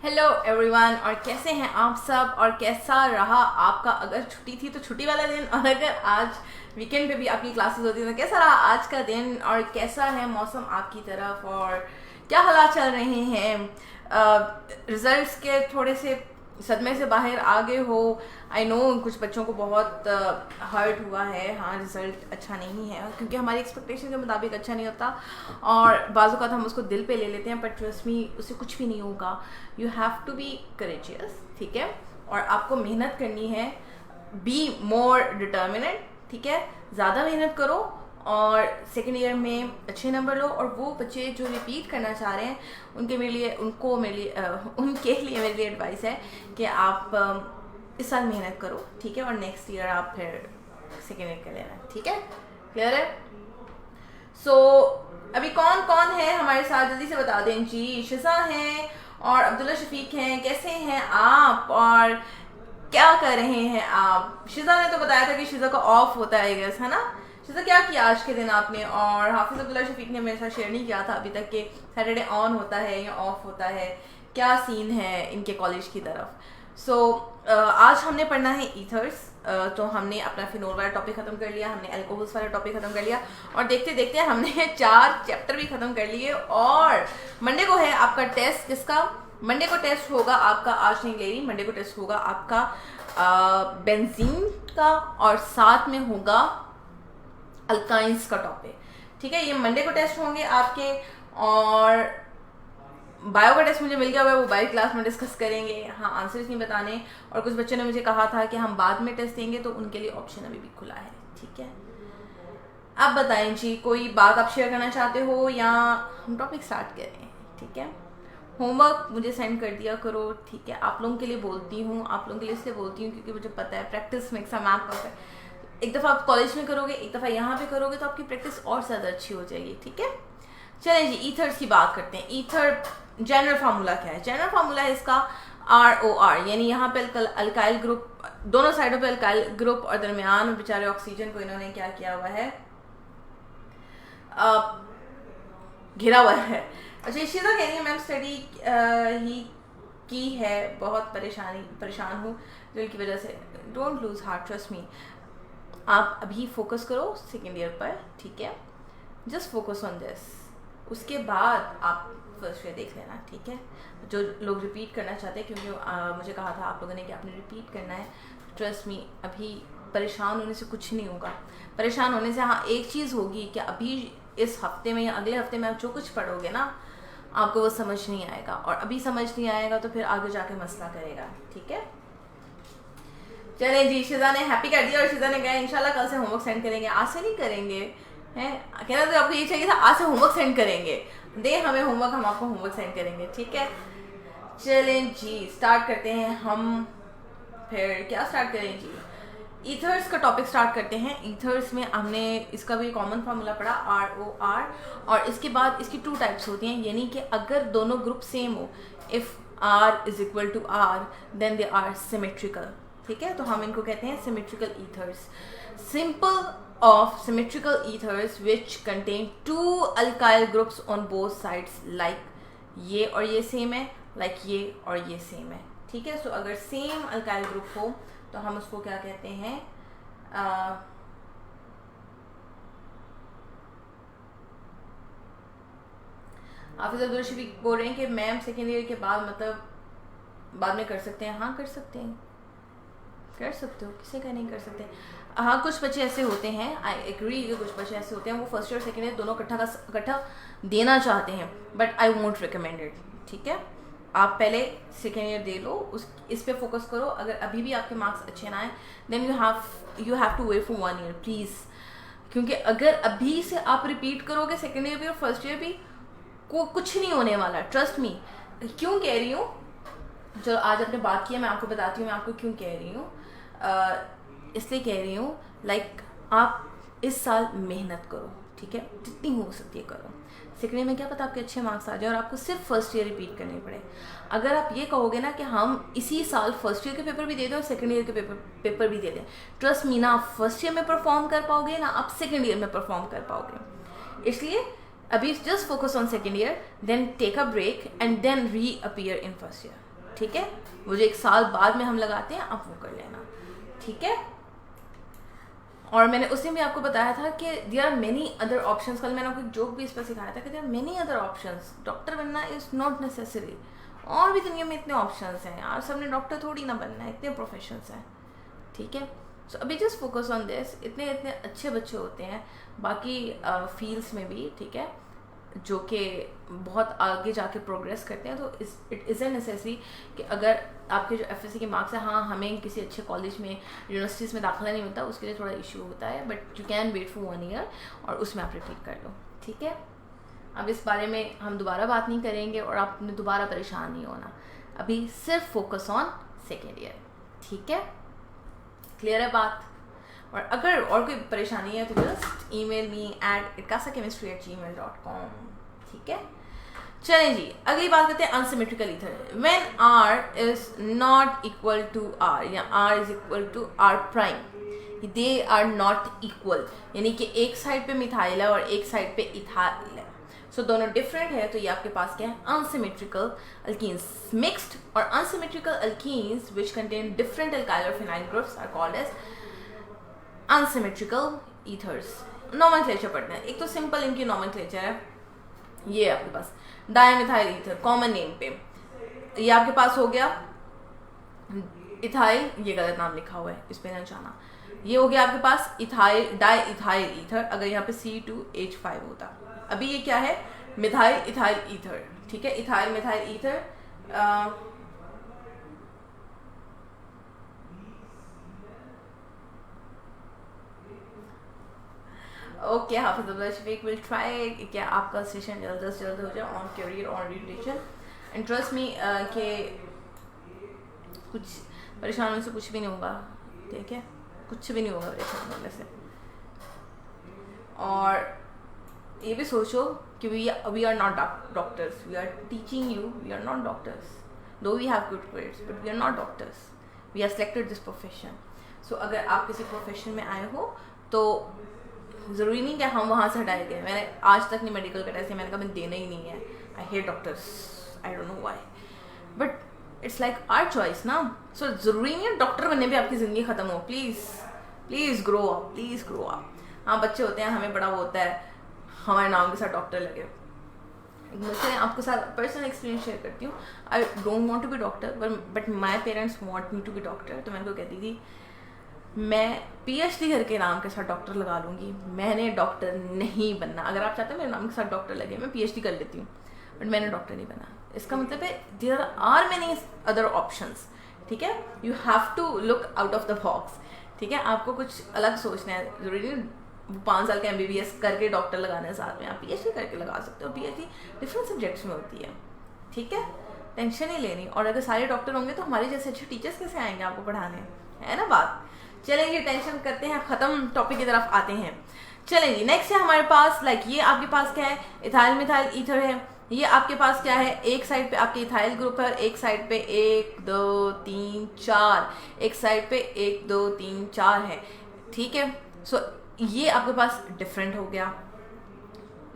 Hello everyone, और कैसे हैं आप सब और कैसा रहा आपका, अगर छुट्टी थी तो छुट्टी वाला दिन, और अगर आज वीकेंड पे भी आपकी क्लासेस होती हैं तो कैसा रहा आज का दिन, और कैसा है मौसम आपकी तरफ, और क्या हालात चल रहे हैं। रिजल्ट्स के थोड़े से सदमे से बाहर आ गए हो। आई नो कुछ बच्चों को बहुत हर्ट हुआ है। हाँ, रिज़ल्ट अच्छा नहीं है क्योंकि हमारी एक्सपेक्टेशन के मुताबिक अच्छा नहीं होता, और बाज़ औक़ात हम उसको दिल पे ले लेते हैं, बट ट्रस्ट मी उससे कुछ भी नहीं होगा। You have to be courageous, ठीक है, और आपको मेहनत करनी है। बी मोर डिटर्मिनेट, ठीक है, ज़्यादा मेहनत करो और सेकेंड ईयर में अच्छे नंबर लो। और वो बच्चे जो रिपीट करना चाह रहे हैं उनके लिए मेरे लिए एडवाइस है कि आप इस साल मेहनत करो, ठीक है, और नेक्स्ट ईयर आप फिर सेकेंड ईयर कर लेना, ठीक है। क्लियर है? सो अभी कौन कौन है हमारे साथ, जल्दी से बता दें जी। शिजा हैं और अब्दुल्ला शफीक हैं। कैसे हैं आप और क्या कर रहे हैं आप? शिजा ने तो बताया था कि शिजा का ऑफ होता है, गेस, है ना। शिजा, क्या किया आज के दिन आपने? और हाफिज अब्दुल्ला शफीक ने मेरे साथ शेयर नहीं किया था अभी तक कि सैटरडे ऑन होता है या ऑफ होता है, क्या सीन है इनके कॉलेज की तरफ। सो आज हमने पढ़ना है ईथर्स। तो हमने अपना फिनोल वाला टॉपिक ख़त्म कर लिया, हमने अल्कोहल्स वाला टॉपिक ख़त्म कर लिया, और देखते देखते हमने 4 चैप्टर भी ख़त्म कर लिए। और मंडे को है आपका टेस्ट। किसका? मंडे को टेस्ट होगा आपका, आज नहीं ले रही, मंडे को टेस्ट होगा आपका बेंजीन का, और साथ में होगा अल्काइंस का टॉपिक, ठीक है। ये मंडे को टेस्ट होंगे आपके। और बायो का टेस्ट मुझे मिल गया हुआ है, वो बायो क्लास में डिस्कस करेंगे। हाँ, आंसर्स नहीं बताने। और कुछ बच्चों ने मुझे कहा था कि हम बाद में टेस्ट देंगे, तो उनके लिए ऑप्शन अभी भी खुला है, ठीक है। अब बताएं जी, कोई बात आप शेयर करना चाहते हो या हम टॉपिक स्टार्ट करें? ठीक है, होमवर्क मुझे सेंड कर दिया करो, ठीक है। आप लोगों के लिए बोलती हूँ, आप लोगों के लिए इसलिए बोलती हूँ क्योंकि मुझे पता है practice makes a man perfect. एक दफ़ा आप कॉलेज में करोगे, एक दफ़ा यहाँ पे करोगे, तो आपकी प्रैक्टिस और ज़्यादा अच्छी हो जाएगी, ठीक है। चलें जी, ईथर्स की बात करते हैं। ईथर जनरल फार्मूला क्या है? जनरल फार्मूला है इसका ROR, यानी यहाँ पे अल्काइल ग्रुप, दोनों साइडों पे अल्काइल ग्रुप, और दरमियान में बेचारे ऑक्सीजन को इन्होंने क्या किया हुआ है, घिरा हुआ है। अच्छा, इशिता कह रही है मैम स्टडी ही की है, बहुत परेशान हूँ दिल की वजह से। Don't lose heart, trust me. आप अभी फोकस करो सेकेंड ईयर पर, ठीक है, जस्ट फोकस ऑन दिस। उसके बाद आप फर्स्ट ईयर देख लेना, ठीक है। जो लोग रिपीट करना चाहते हैं, क्योंकि मुझे कहा था आप लोगों ने कि आपने रिपीट करना है, ट्रस्ट मी, अभी परेशान होने से कुछ नहीं होगा। परेशान होने से हाँ एक चीज़ होगी कि अभी इस हफ्ते में या अगले हफ्ते में आप जो कुछ पढ़ोगे ना, आपको वो समझ नहीं आएगा, और अभी समझ नहीं आएगा तो फिर आगे जाके मसला करेगा, ठीक है। चलें जी, शिजा ने हैप्पी कर दिया, और शिजा ने कहा इंशाल्लाह कल से होमवर्क सेंड करेंगे। आज से नहीं करेंगे हैं, कहना तो आपको ये चाहिए था, आज से होमवर्क सेंड करेंगे। दे हमें होमवर्क, हम आपको होमवर्क सेंड करेंगे, ठीक है। चलें जी, स्टार्ट करते हैं हम। फिर क्या स्टार्ट करें जी? ईथर्स का टॉपिक स्टार्ट करते हैं। ईथर्स में हमने इसका भी कॉमन फार्मूला पढ़ा, ROR, और इसके बाद इसकी 2 टाइप्स होती हैं, यानी कि अगर दोनों ग्रुप सेम हो, if R is equal to R, then they are symmetrical, ठीक है। तो हम इनको कहते हैं symmetrical ethers. Simple of symmetrical ethers which contain 2 alkyl groups on both sides, like ये और ये सेम है, like ये और ये सेम है, ठीक है। सो अगर सेम alkyl group हो तो हम उसको क्या कहते हैं, हाफिज अब्दुल शफीक बोल रहे हैं कि मैम सेकेंड ईयर के बाद मतलब बाद में कर सकते हैं। हाँ, कर सकते हैं, कर सकते हो, किसे क्या नहीं कर सकते। हाँ, कुछ बच्चे ऐसे होते हैं, आई एग्री, कुछ बच्चे ऐसे होते हैं वो फर्स्ट ईयर सेकेंड ईयर दोनों इकट्ठा देना चाहते हैं, but I won't recommend it, ठीक है। आप पहले सेकेंड ईयर दे लो, इस पे फोकस करो। अगर अभी भी आपके मार्क्स अच्छे ना आए, then you have to wait for 1 year please, क्योंकि अगर अभी से आप रिपीट करोगे सेकेंड ईयर भी और फर्स्ट ईयर भी, को कुछ नहीं होने वाला, ट्रस्ट मी। क्यों कह रही हूँ, जो आज आपने बात की है, मैं आपको बताती हूँ मैं आपको क्यों कह रही हूँ। इसलिए कह रही हूँ, लाइक आप इस साल मेहनत करो, ठीक है, जितनी हो सकती है करो। सेकेंड ईयर में क्या पता आपके अच्छे मार्क्स आ जाए और आपको सिर्फ फर्स्ट ईयर रिपीट करने पड़े। अगर आप ये कहोगे ना कि हम इसी साल फर्स्ट ईयर के पेपर भी दे दें और सेकेंड ईयर के पेपर भी दे दें, ट्रस्ट मी, ना आप फर्स्ट ईयर में परफॉर्म कर पाओगे, ना आप सेकेंड ईयर में परफॉर्म कर पाओगे। इसलिए अभी just focus on second year, then take a break and then reappear in first year, ठीक है, वो जो 1 साल बाद में हम लगाते हैं आप वो कर लेना, ठीक है। और मैंने उसने भी आपको बताया था कि there are many other options. कल मैंने आपको एक जोक भी इस पर सिखाया था कि there are many other options, doctor बनना इज़ नॉट नेसेसरी। और भी दुनिया में इतने ऑप्शंस हैं यार, सबने डॉक्टर थोड़ी ना बनना है, इतने प्रोफेशंस हैं, ठीक है। सो अभी जस्ट फोकस ऑन दिस। इतने इतने अच्छे बच्चे होते हैं बाकी फील्ड्स में भी, ठीक है, जो कि बहुत आगे जाके प्रोग्रेस करते हैं। तो इट इज़ ए नेसेसरी कि अगर आपके जो एफएससी के मार्क्स हैं, हाँ हमें किसी अच्छे कॉलेज में, यूनिवर्सिटीज़ में दाखिला नहीं होता, उसके लिए थोड़ा इशू होता है, but you can wait for 1 year और उसमें आप रिपीट कर लो, ठीक है। अब इस बारे में हम दोबारा बात नहीं करेंगे और आपने दोबारा परेशान नहीं होना। अभी सिर्फ फोकस ऑन सेकेंड ईयर, ठीक है, क्लियर है बात। और अगर और कोई परेशानी है तो just email me at itkasaChemistry@gmail.com, ठीक है। चलें जी, अगली बात करते हैं unsymmetrical ether. When R is not equal to R या R is equal to R prime, they are not equal, यानी कि एक साइड पे मिथाइल है और एक साइड पे इथाइल है, सो दोनों डिफरेंट है। तो ये आपके पास क्या है, अनसिमेट्रिकल अल्कीन्स। मिक्स्ड और unsymmetrical alkenes which contain different alkyl और phenyl groups are called as unsymmetrical ethers. Nomenclature पढ़ना है। एक तो सिंपल इनकी नॉमेनक्लेचर है, ये आपके पास डायमिथाइल ईथर कॉमन नेम पे, ये आपके पास हो गया इथाइल, ये गलत नाम लिखा हुआ है, इस पे ना जाना। ये हो गया आपके पास इथाइल डाई इथाइल ईथर, अगर यहाँ पे C2H5 होता। अभी ये क्या है, मिथाइल इथाइल ईथर, ठीक है, ethyl methyl ether. Okay Hafiz Abdullah Shafiq will try कि आपका सेशन जल्द से जल्द हो जाए on career on orientation. And trust me कि कुछ परेशान होने से कुछ भी नहीं होगा, ठीक है, कुछ भी नहीं होगा परेशान होने से। और ये भी सोचो कि we are not doctors, we are teaching you, we are not doctors, though we have good grades but we are not doctors, we are selected this profession. So अगर आप किसी प्रोफेशन में आए हो तो ज़रूरी नहीं कि हम वहाँ से हटाए गए। मैंने आज तक नहीं मेडिकल का टेस्ट, मैंने कहा मैंने देना ही नहीं है। I hate doctors, I don't know why, but it's like our choice ना। सो ज़रूरी नहीं है डॉक्टर बनने पे आपकी ज़िंदगी ख़त्म हो। Please grow up, please grow up. हाँ बच्चे होते हैं, हमें बड़ा वो होता है हमारे नाम के साथ डॉक्टर लगे। मुझसे आपको साथ पर्सनल एक्सपीरियंस शेयर करती हूँ। I don't want to be doctor but my parents want me to be doctor. तो मैं उनको कहती थी मैं PhD करके नाम के साथ डॉक्टर लगा लूँगी, मैंने डॉक्टर नहीं बनना। अगर आप चाहते हैं मेरे नाम के साथ डॉक्टर लगे, मैं PhD कर लेती हूँ, बट मैंने डॉक्टर नहीं बना। इसका मतलब है there are many other options, ठीक है। You have to look out of the box, ठीक है। आपको कुछ अलग सोचना है, जरूरी नहीं 5 साल का MBBS करके डॉक्टर लगाने साथ में आप PhD करके लगा सकते हो। PhD डिफरेंट सब्जेक्ट्स में होती है, ठीक है, टेंशन नहीं लेनी। और अगर सारे डॉक्टर होंगे तो हमारे जैसे अच्छे टीचर्स कैसे आएंगे आपको पढ़ाने, है ना बात। चलें जी, टेंशन करते हैं ख़त्म, टॉपिक की तरफ आते हैं। चलें जी, नेक्स्ट है हमारे पास ये आपके पास क्या है, इथाइल मिथाइल ईथर है। ये आपके पास क्या है, एक साइड पे आपके इथाइल ग्रुप है, एक साइड पे 1 2 3 4, एक साइड पे 1 2 3 4 है, ठीक है। सो ये आपके पास डिफरेंट हो गया,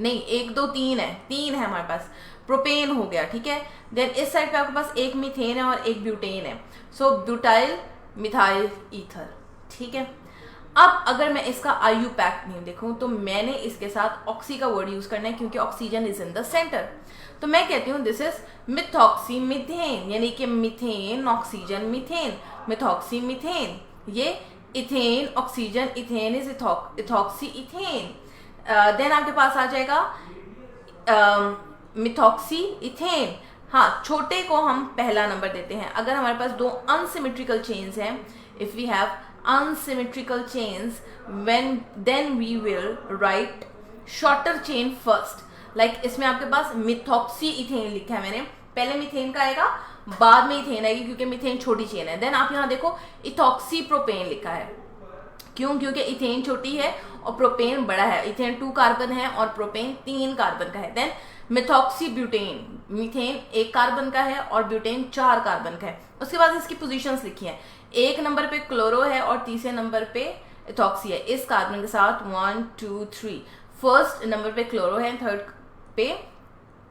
नहीं 1 2 3 है, 3 है हमारे पास, प्रोपेन हो गया, ठीक है। देन इस साइड पे आपके पास एक मीथेन है और एक ब्यूटेन है, सो ब्यूटाइल मिथाइल ईथर, ठीक है। अब अगर मैं इसका IUPAC नहीं देखूं तो मैंने इसके साथ ऑक्सी का वर्ड यूज करना है क्योंकि oxygen is in the centre. तो मैं कहती हूँ दिस इज मिथॉक्सी मिथेन, यानी कि methane oxygen methane, methoxy methane. ये ethane oxygen, ethane is ethoxy ethane. Then आपके पास आ जाएगा मिथॉक्सी इथेन। हाँ, छोटे को हम पहला नंबर देते हैं। अगर हमारे पास 2 अनसिमेट्रिकल चेन्स हैं, if we have unsymmetrical chains, then we will write shorter chain first. Like इसमें आपके पास मिथॉक्सी इथेन लिखा है मैंने, पहले मिथेन का आएगा बाद में इथेन आएगी क्योंकि मिथेन छोटी चेन है। देन आप यहाँ देखो इथॉक्सी प्रोपेन लिखा है, क्यों, क्योंकि इथेन छोटी है और प्रोपेन बड़ा है। इथेन 2 कार्बन है और प्रोपेन 3 कार्बन का है। Then methoxy butane, methane 1 carbon का है और ब्यूटेन 4 कार्बन का है। उसके बाद इसकी पोजीशंस लिखी हैं, 1 नंबर पे क्लोरो है और तीसरे नंबर पे इथॉक्सी है इस कार्बन के साथ 1 2 3। फर्स्ट नंबर पे क्लोरो है, थर्ड पे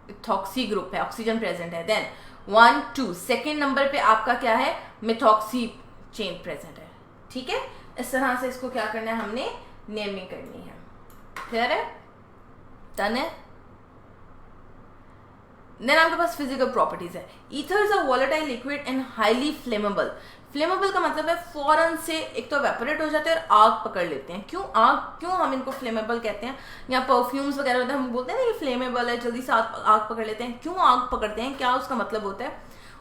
इथॉक्सी ग्रुप है, ऑक्सीजन प्रेजेंट है। देन 1 2, सेकेंड नंबर पे आपका क्या है, मिथॉक्सी चेन प्रेजेंट है। ठीक है, इस तरह से इसको क्या करना है, हमने नेमिंग करनी है। क्लियर है, डन है। देन आपके पास फिजिकल प्रॉपर्टीज है। Ether is a volatile liquid and highly flammable. Flammable का मतलब है फौरन से एक तो एवेपोरेट हो जाते हैं और आग पकड़ लेते हैं। क्यों हम इनको फ्लेमेबल कहते हैं, या परफ्यूम्स वगैरह होते हैं, हम बोलते हैं ना कि फ्लेमेबल है, जल्दी से आग पकड़ लेते हैं। क्यों आग पकड़ते हैं, क्या उसका मतलब होता है?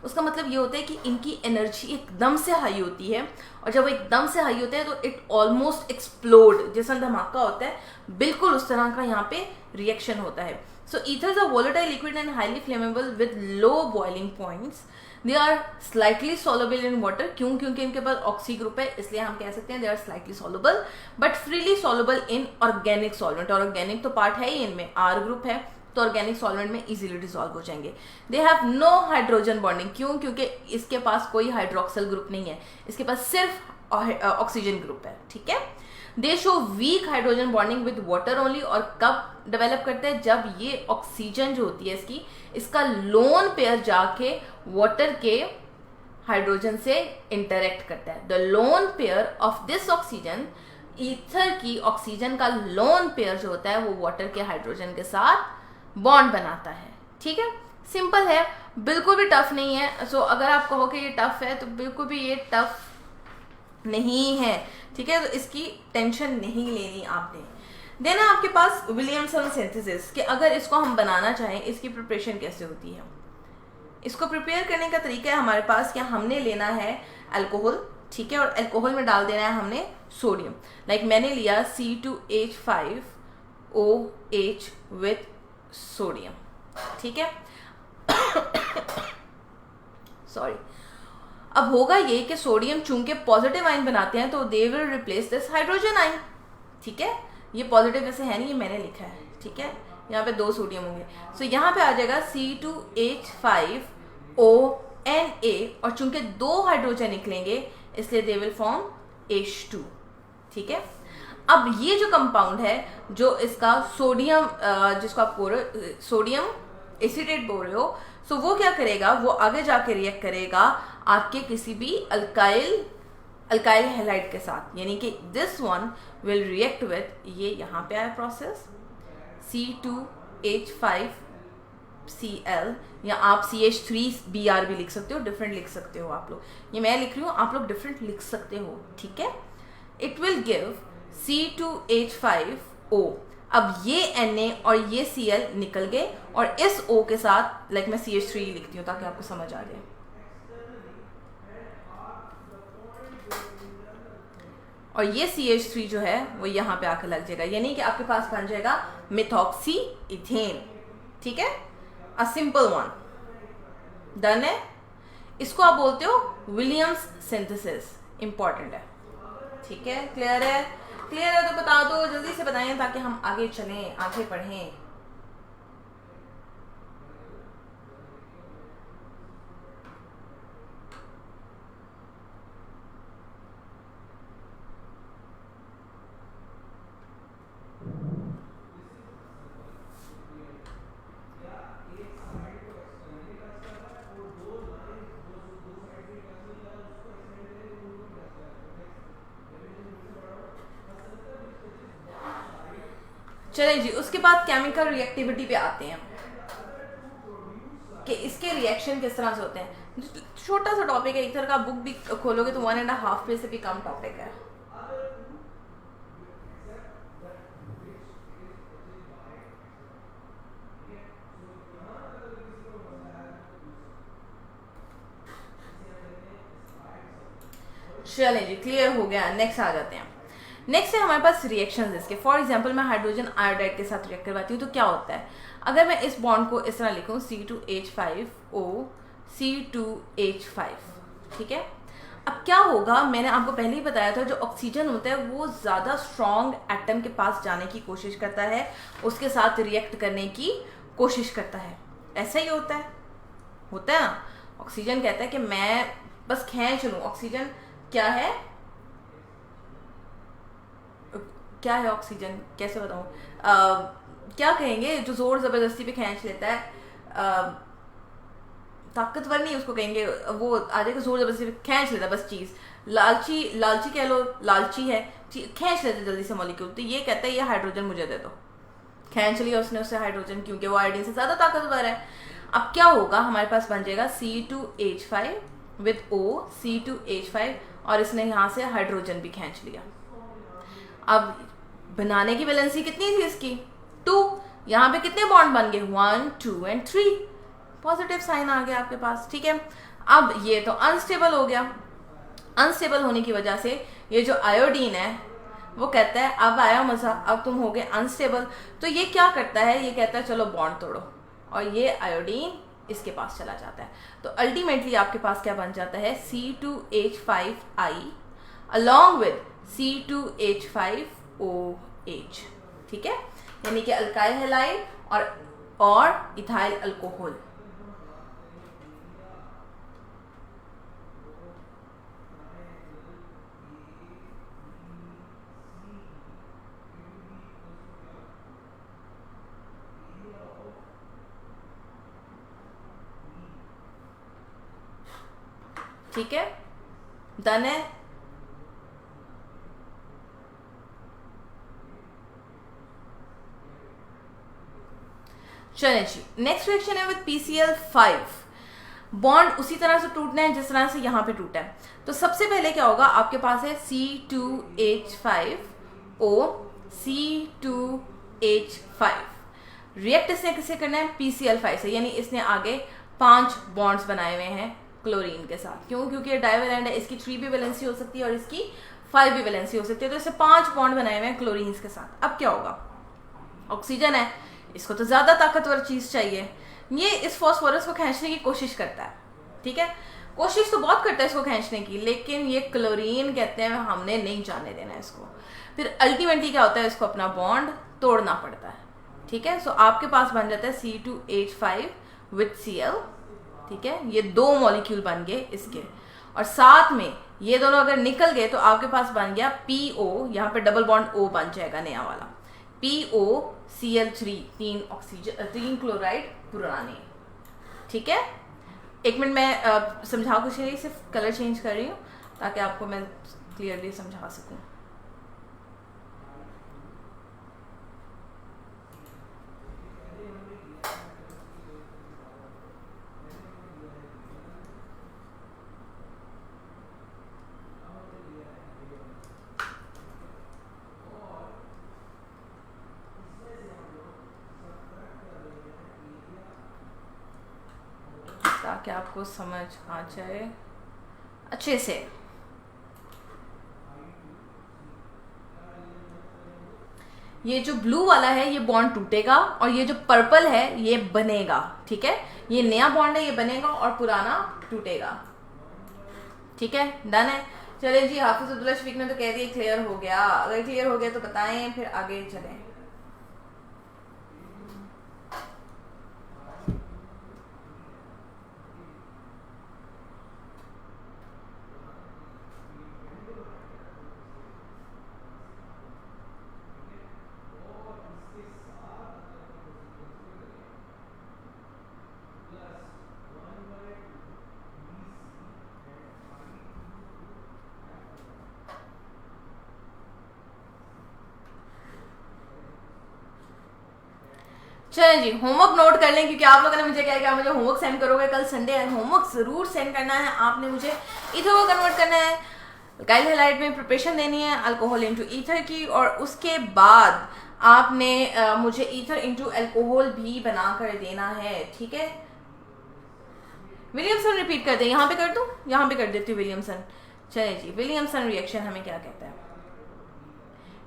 उसका मतलब ये होता है कि इनकी एनर्जी एकदम से हाई होती है, और जब वो एकदम से हाई होते हैं तो इट ऑलमोस्ट एक्सप्लोड, जैसा धमाका होता है, बिल्कुल उस तरह का यहाँ पे रिएक्शन होता है। So ether is a volatile liquid and highly flammable with low boiling points. They are slightly soluble in water. क्यों? क्योंकि इनके पास ऑक्सी ग्रुप है, इसलिए हम कह सकते हैं they are slightly soluble, but freely soluble in organic solvent. और organic तो पार्ट है ही इनमें, R ग्रुप है, तो ऑर्गेनिक सॉल्वेंट में इजीली डिसॉल्व हो जाएंगे। They have no hydrogen bonding. क्यों? क्योंकि इसके पास कोई हाइड्रोक्सिल ग्रुप नहीं है, इसके पास सिर्फ ऑक्सीजन ग्रुप है। ठीक है, they show weak hydrogen bonding with water only. और कब डेवलप करते हैं? जब ये ऑक्सीजन जो होती है इसका लोन पेयर जाके वाटर के हाइड्रोजन से इंटरेक्ट करता है। The lone pair of this oxygen, ether की ऑक्सीजन का लोन पेयर जो होता है वो वाटर के हाइड्रोजन के साथ बॉन्ड बनाता है। ठीक है, सिंपल है, बिल्कुल भी टफ नहीं है। सो अगर आप कहो कि ये टफ है तो बिल्कुल भी ये टफ नहीं है। ठीक है, तो इसकी टेंशन नहीं लेनी आपने। देन आपके पास विलियमसन सिंथेसिस, कि अगर इसको हम बनाना चाहें, इसकी प्रिपरेशन कैसे होती है। इसको प्रिपेयर करने का तरीका है हमारे पास, क्या हमने लेना है अल्कोहल। ठीक है, और अल्कोहल में डाल देना है हमने सोडियम। लाइक मैंने लिया C2H5OH विथ सोडियम। ठीक है, सॉरी। अब होगा ये कि सोडियम चूंकि पॉजिटिव आयन बनाते हैं तो दे will replace this hydrogen ion. ठीक है, ये पॉजिटिव वैसे है नहीं, ये मैंने लिखा है। ठीक है, यहाँ पे 2 सोडियम होंगे, सो यहाँ पे आ जाएगा C2H5ONA, और चूंकि 2 हाइड्रोजन निकलेंगे इसलिए दे विल फॉर्म H2। ठीक है, अब ये जो कंपाउंड है, जो इसका सोडियम, जिसको आप बोल रहे हो सोडियम एसीटेट बोल रहे हो, सो वो क्या करेगा, वो आगे जाके रिएक्ट करेगा आपके किसी भी अल्काइल हैलाइड के साथ, यानी कि this one will react with, ये यहाँ पे आया प्रोसेस C2H5Cl, या आप CH3Br भी लिख सकते हो, डिफरेंट लिख सकते हो आप लोग। ये मैं लिख रही हूँ, आप लोग डिफरेंट लिख सकते हो। ठीक है, इट विल गिव C2H5O। अब ये Na और ये Cl निकल गए, और इस O के साथ लाइक मैं CH3 लिखती हूँ ताकि आपको समझ आ जाए। और ये CH3 जो है वो यहाँ पे आकर लग जाएगा, यानी कि आपके पास बन जाएगा मिथॉक्सी इथेन। ठीक है, अ सिंपल वन, डन है। इसको आप बोलते हो विलियम्स सिंथेसिस, इंपॉर्टेंट है। ठीक है, क्लियर है? क्लियर है तो बता दो, जल्दी से बताएं ताकि हम आगे चलें, आगे पढ़ें। चलें जी, उसके बाद केमिकल रिएक्टिविटी पे आते हैं कि इसके रिएक्शन किस तरह से होते हैं। छोटा सा टॉपिक है, इधर का बुक भी खोलोगे तो 1.5 पेज से भी कम टॉपिक है। चलें जी, क्लियर हो गया। नेक्स्ट आ जाते हैं। नेक्स्ट है हमारे पास रिएक्शंस इसके। फॉर एग्जांपल मैं हाइड्रोजन आयोडाइड के साथ रिएक्ट करवाती हूँ तो क्या होता है, अगर मैं इस बॉन्ड को इस तरह लिखूँ C2H5O C2H5, ठीक है। अब क्या होगा, मैंने आपको पहले ही बताया था, जो ऑक्सीजन होता है वो ज़्यादा स्ट्रॉन्ग एटम के पास जाने की कोशिश करता है, उसके साथ रिएक्ट करने की कोशिश करता है। ऐसा ही होता है ना। ऑक्सीजन कहता है कि मैं बस खींच लूँ। ऑक्सीजन क्या है, ऑक्सीजन कैसे बताऊँ, क्या कहेंगे, जो जोर ज़बरदस्ती पे खींच लेता है, ताकतवर नहीं उसको कहेंगे, वो आ जाएगा जोर जबरदस्ती खींच लेता बस चीज़, लालची लालची कह लो, लालची है, खींच लेते जल्दी से मॉलिक्यूल। तो ये कहता है ये हाइड्रोजन मुझे दे दो, खींच लिया उसने उससे हाइड्रोजन, क्योंकि वो आयोडीन से ज़्यादा ताकतवर है। अब क्या होगा, हमारे पास बन जाएगा C2H5 विद O, C2H5, और इसने यहाँ से हाइड्रोजन भी खींच लिया। अब बनाने की वैलेंसी कितनी थी इसकी, 2। यहाँ पे कितने बॉन्ड बन गए, 1 2 एंड 3, पॉजिटिव साइन आ गया आपके पास। ठीक है, अब ये तो अनस्टेबल हो गया। अनस्टेबल होने की वजह से ये जो आयोडीन है वो कहता है अब आया मजा, अब तुम हो गए अनस्टेबल। तो ये क्या करता है, ये कहता है चलो बॉन्ड तोड़ो, और ये आयोडीन इसके पास चला जाता है। तो अल्टीमेटली आपके पास क्या बन जाता है, C2H5I अलॉन्ग विद C2H5OH। ठीक है, यानी कि अल्काइल हैलाइड और इथाइल अल्कोहल। ठीक है, डन है। चलें जी, नेक्स्ट रिएक्शन है विद PCl5। बॉन्ड उसी तरह से टूटना है जिस तरह से यहाँ पे टूटा है। तो सबसे पहले क्या होगा, आपके पास है C2H5O, C2H5। रिएक्ट इसने किससे करना है, PCl5 से, यानी इसने आगे 5 बॉन्ड्स बनाए हुए हैं क्लोरीन के साथ। क्यों, क्योंकि ये डाइवेलेंट है, इसकी 3 भी वैलेंसी हो सकती है और इसकी 5 भी वैलेंसी हो सकती है। तो इसे 5 बॉन्ड बनाए हुए हैं क्लोरीन के साथ। अब क्या होगा, ऑक्सीजन है, इसको तो ज्यादा ताकतवर चीज चाहिए, ये इस फॉस्फोरस को खींचने की कोशिश करता है। ठीक है, कोशिश तो बहुत करता है इसको खींचने की, लेकिन ये क्लोरीन कहते हैं हमने नहीं जाने देना है इसको। फिर अल्टीमेटली क्या होता है, इसको अपना बॉन्ड तोड़ना पड़ता है। ठीक है, सो आपके पास बन जाता है C2H5 विद Cl। ठीक है, ये 2 मॉलिक्यूल बन गए इसके, और साथ में ये दोनों अगर निकल गए तो आपके पास बन गया PO, यहाँ पे डबल बॉन्ड O बन जाएगा नया वाला, POCl3, 3 ऑक्सीजन 3 क्लोराइड पुराने। ठीक है, एक मिनट मैं समझा कुछ नहीं, सिर्फ कलर चेंज कर रही हूँ ताकि आपको मैं क्लियरली समझा सकूँ। ताकि आपको समझ आ जाए अच्छे से। ये जो ब्लू वाला है ये बॉन्ड टूटेगा, और ये जो पर्पल है ये बनेगा। ठीक है, ये नया बॉन्ड है, ये बनेगा और पुराना टूटेगा। ठीक है, डन है। चले जी, हाफिज अब्दुल्ला शफीक ने तो कह दिया क्लियर हो गया। अगर क्लियर हो गया तो बताएं, फिर आगे चलें। चलें जी, होमवर्क नोट कर लें, क्योंकि आप लोगों ने मुझे कहा कि आप मुझे होमवर्क सेंड करोगे। कल संडे है, होमवर्क जरूर सेंड करना है। आपने मुझे ईथर को कन्वर्ट करना है, अल्काइल हैलाइड में प्रिपरेशन देनी है अल्कोहल इनटू ईथर की, और उसके बाद आपने मुझे ईथर इनटू अल्कोहल भी बनाकर देना है। ठीक है, विलियमसन रिपीट कर दें, यहाँ पे कर दूँ, यहाँ पे कर देती हूँ विलियमसन। चलें जी, विलियमसन रिएक्शन हमें क्या कहता है,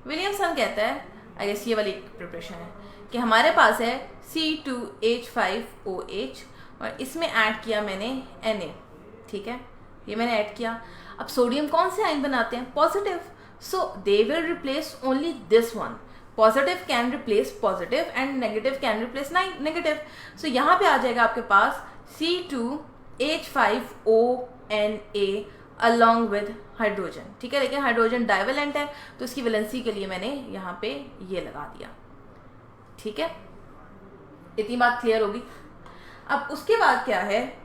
विलियमसन कहता है, आई गेस ये वाली प्रिपरेशन है कि हमारे पास है C2H5OH, और इसमें ऐड किया मैंने Na। ठीक है, ये मैंने ऐड किया। अब सोडियम कौन से आयन बनाते हैं, positive, so they will replace only this one. Positive can replace positive and negative can replace negative. So यहाँ पे आ जाएगा आपके पास C2H5ONA अलॉन्ग विद हाइड्रोजन। ठीक है, लेकिन हाइड्रोजन डाइवेलेंट है तो इसकी वैलेंसी के लिए मैंने यहाँ पे ये लगा दिया। ठीक है, इतनी बात क्लियर होगी। अब उसके बाद क्या है,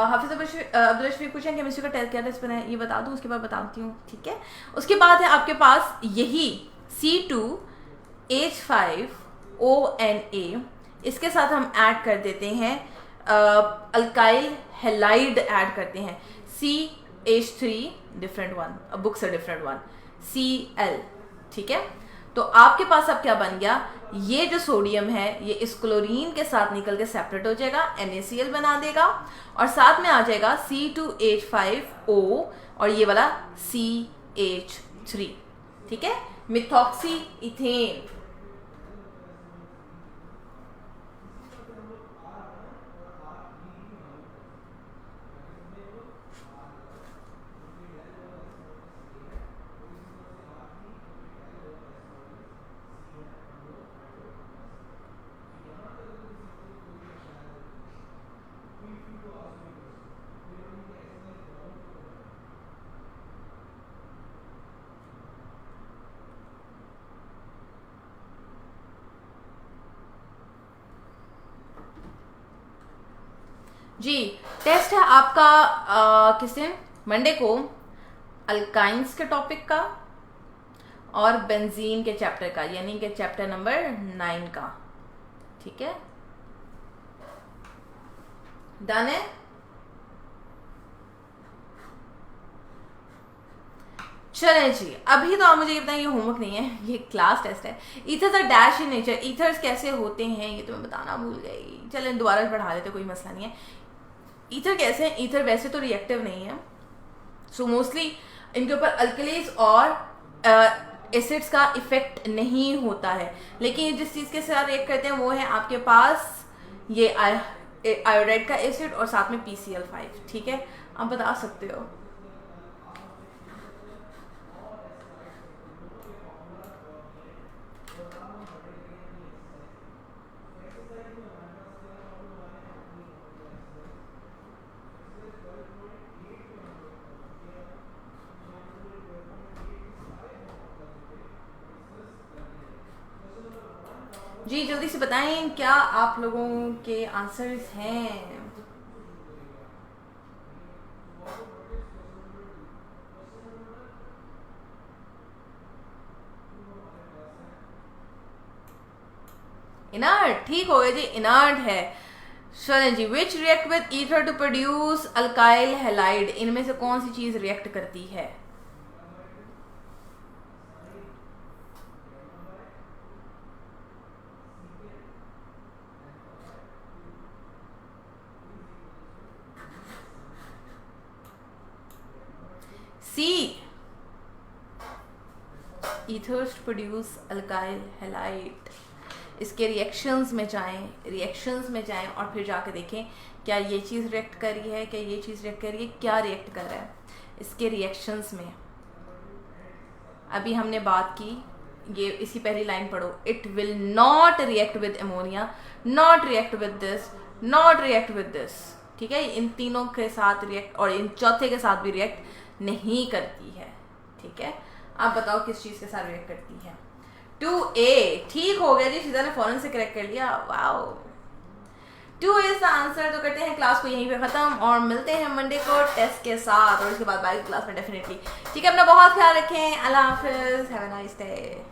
हाफिज अब्दुल शफीक पूछें केमिस्ट्री का टेस्ट क्या टेस्ट बनाए, ये बता दूँ उसके बाद बताती हूँ, ठीक है। उसके बाद है आपके पास यही C2H5ONA, इसके साथ हम ऐड कर देते हैं अल्काइल हेलाइड ऐड करते हैं, CH3 डिफरेंट वन, बुक्स है डिफरेंट वन, Cl, ठीक है। तो आपके पास अब क्या बन गया, ये जो सोडियम है ये इस क्लोरीन के साथ निकल के सेपरेट हो जाएगा, NaCl बना देगा, और साथ में आ जाएगा C2H5O और ये वाला CH3, ठीक है, मिथॉक्सी इथेन। जी टेस्ट है आपका किस दिन, मंडे को, अल्काइंस के टॉपिक का और बेंजीन के चैप्टर का, यानी कि चैप्टर नंबर 9 का, ठीक है, डन है। चलें जी, अभी तो आप मुझे बताएं, ये होमवर्क नहीं है, ये क्लास टेस्ट है। Ethers are dash in nature, ethers कैसे होते हैं ये तो मैं बताना भूल गई, चलें दोबारा पढ़ा देते, कोई मसला नहीं है। ईथर कैसे हैं, ईथर वैसे तो रिएक्टिव नहीं है, सो मोस्टली इनके ऊपर अल्कलीज और एसिड्स का इफेक्ट नहीं होता है, लेकिन जिस चीज़ के साथ रिएक्ट करते हैं वो है आपके पास ये आयोडाइड का एसिड और साथ में PCl5, ठीक है, आप बता सकते हो। जी जल्दी से बताएं क्या आप लोगों के आंसर्स हैं। इनर्ट, ठीक हो गया जी, इनर्ट है। चलें जी, which react with ether to produce alkyl halide, इनमें से कौन सी चीज रिएक्ट करती है। See, ethers produce alkyl halide. इसके रिएक्शंस में जाएं और फिर जाके देखें क्या ये चीज़ रिएक्ट कर रही है, क्या ये चीज़ रिएक्ट कर रही है, क्या रिएक्ट कर रहा है इसके रिएक्शंस में। अभी हमने बात की, ये इसकी पहली लाइन पढ़ो, it will not react with ammonia, not react with this, not react with this, ठीक है, इन तीनों के साथ रिएक्ट और इन चौथे के साथ भी रिएक्ट नहीं करती है, ठीक है। आप बताओ किस चीज़ के साथ रिएक्ट करती है। 2A, ठीक हो गया जी, शीजा ने फौरन से करेक्ट कर लिया, वाओ, 2 इज द आंसर। तो करते हैं क्लास को यहीं पे खत्म और मिलते हैं मंडे को टेस्ट के साथ और उसके बाद बाकी क्लास में डेफिनेटली, ठीक है। अपना बहुत ख्याल रखें, अल्लाह हाफिज, हैव अ नाइस डे।